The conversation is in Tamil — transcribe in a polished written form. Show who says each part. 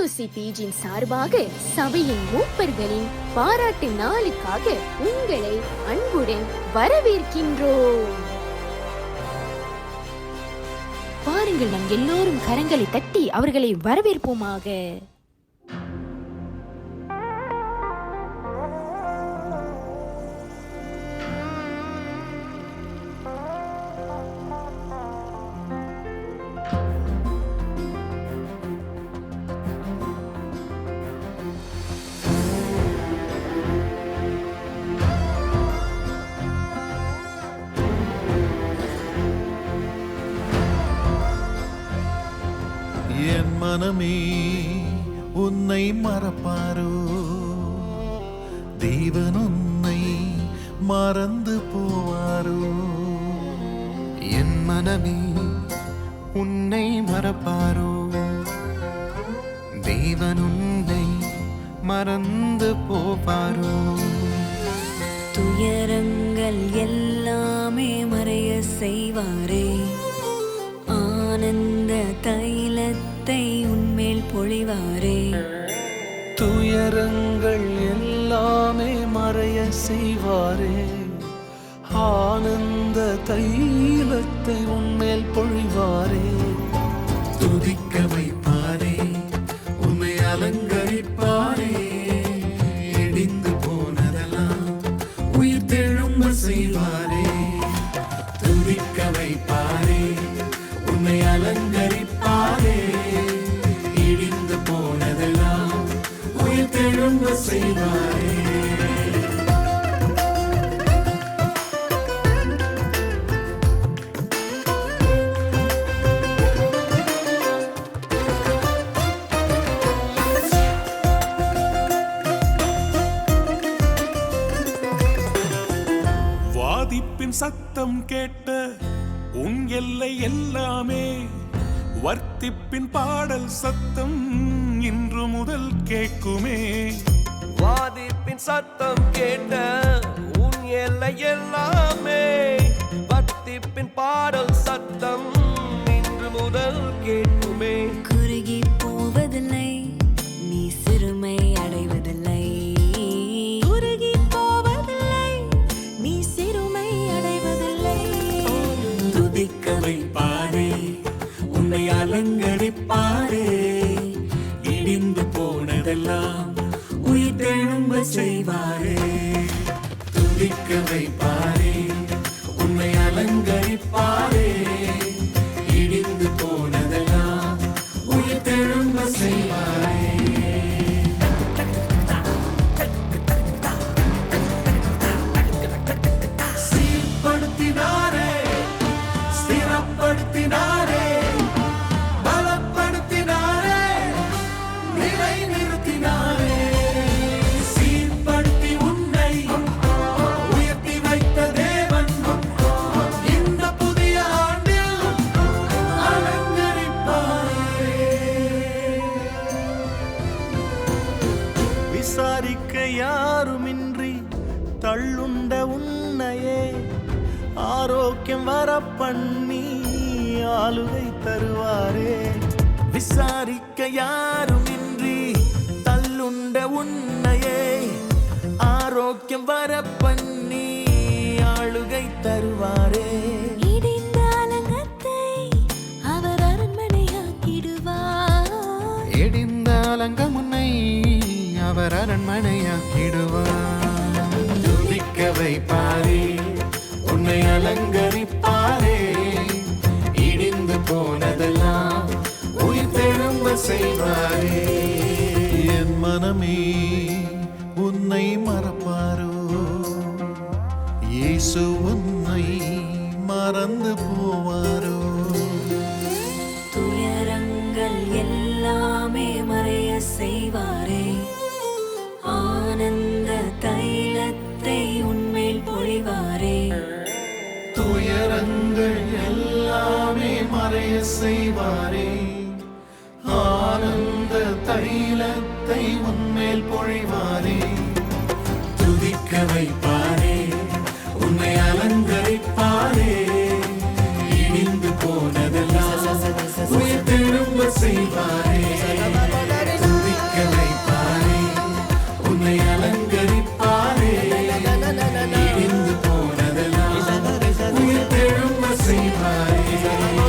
Speaker 1: IUCPGின் சார்பாக சபையின் மூப்பர்களின் பாராட்டு நாளுக்காக உங்களை அன்புடன் வரவேற்கின்றோம். பாருங்கள், நம் எல்லோரும் கரங்களை தட்டி அவர்களை வரவேற்போமாக.
Speaker 2: என் மனமே உன்னை மறப்பாரோ, தேவன் உன்னை மறந்து போவாரோ.
Speaker 3: என் மனமே உன்னை மறப்பாரோ, தேவன் உன்னை மறந்து போவாரோ.
Speaker 4: துயரங்கள் எல்லாமே மறைய செய்வாரே, ஆனந்த தைலத்தை உன்மேல் பொழிவாரே.
Speaker 5: துயரங்கள் எல்லாமே மறைய செய்வாரே, ஆனந்த தைலத்தை உன்மேல் பொழிவாரே.
Speaker 2: துதிக்க வைப்பாரே, உன்னை அலங்கரிப்பாரே, இடிந்து போனதெல்லாம் உயிர் தெழும்ப செய்வாரே. துதிக்க வைப்பாரே, உன்னை அலங்கரிப்பாரே, இடிந்து போனதெல்லாம் உயிர் தெழும்ப செய்வாரே.
Speaker 6: வாதிப்பின் சத்தம் கேட்ட உன் எல்லை எல்லாமே, வர்த்திப்பின் பாடல் சத்தம் இன்று முதல் கேட்குமே.
Speaker 7: வாதிப்பின் சத்தம் கேட்ட உன் எல்லை எல்லாமே, வர்த்திப்பின் பாடல் சத்தம் இன்று முதல் கேட்குமே.
Speaker 4: குறுகி போவதில்லை, நீ சிறுமை அடைவதில்லை. குறுகி போவதில்லை, நீ சிறுமை அடைவதில்லை.
Speaker 2: துதிக்க வைப்பாரே, உன்னை அலங்கரிப்பாரே, இடிந்து போனதெல்லாம் உயிர் தெழும்ப செய்வாரே. துதிக்க வைப்பாரே, உன்னை அலங்கரிப்பாரே, இடிந்து போனதெல்லாம் உயிர் தெழும்ப செய்வாரே. சீர்படுத்தினாரே, ஸ்திரப்படுத்தினாரே, பலப்படுத்தினாரே, நிலை நிறுத்தினாரே. சீர்படுத்தி உன்னை உயர்த்தி வைத்த தேவன் இந்த புதிய ஆண்டில் அலங்கரிப்பாரே.
Speaker 5: விசாரிக்க யாருமின்றி தள்ளுண்ட உன்னையே ஆரோக்கியம் வர பண்ணி ஆளுகை தருவாரே. விசாரிக்க யாருமின்றி தள்ளுண்ட உன்னையே ஆரோக்கியம் வர பண்ணி ஆளுகை தருவாரே.
Speaker 4: இடிந்த அலங்கத்தை அவர் அரண்மனையாக்கிடுவார்.
Speaker 3: இடிந்த அலங்கம் உன்னை அவர் அரண்மனையாக்கிடுவார்.
Speaker 2: துதிக்க வைப்பாரே, உன்னை அலங்கரிப்பாரே, இடிந்து போனதெல்லாம் உயிர் தெழும்ப செய்வாரே. என் மனமே உன்னை மறப்பாரோ, இயேசு உன்னை மறந்து போவாரோ.
Speaker 4: துயரங்கள் எல்லாமே மறைய செய்வாரே, ஆனந்த தைலத்தை உன்மேல் பொழிவாரே.
Speaker 2: துயரங்கள் எல்லாமே மறைய செய்வாரே, ஆனந்த தைலத்தை உன்மேல் பொழிவாரே. துதிக்க வைப்பாரே, உன்னை அலங்கரிப்பாரே, இடிந்து போனதெல்லாம் உயிர் திரும்ப செய்வாரே. அலங்கரிப்பாரே இடிந்து போனதெல்லாம் உயிர் தெழும்ப செய்வாரே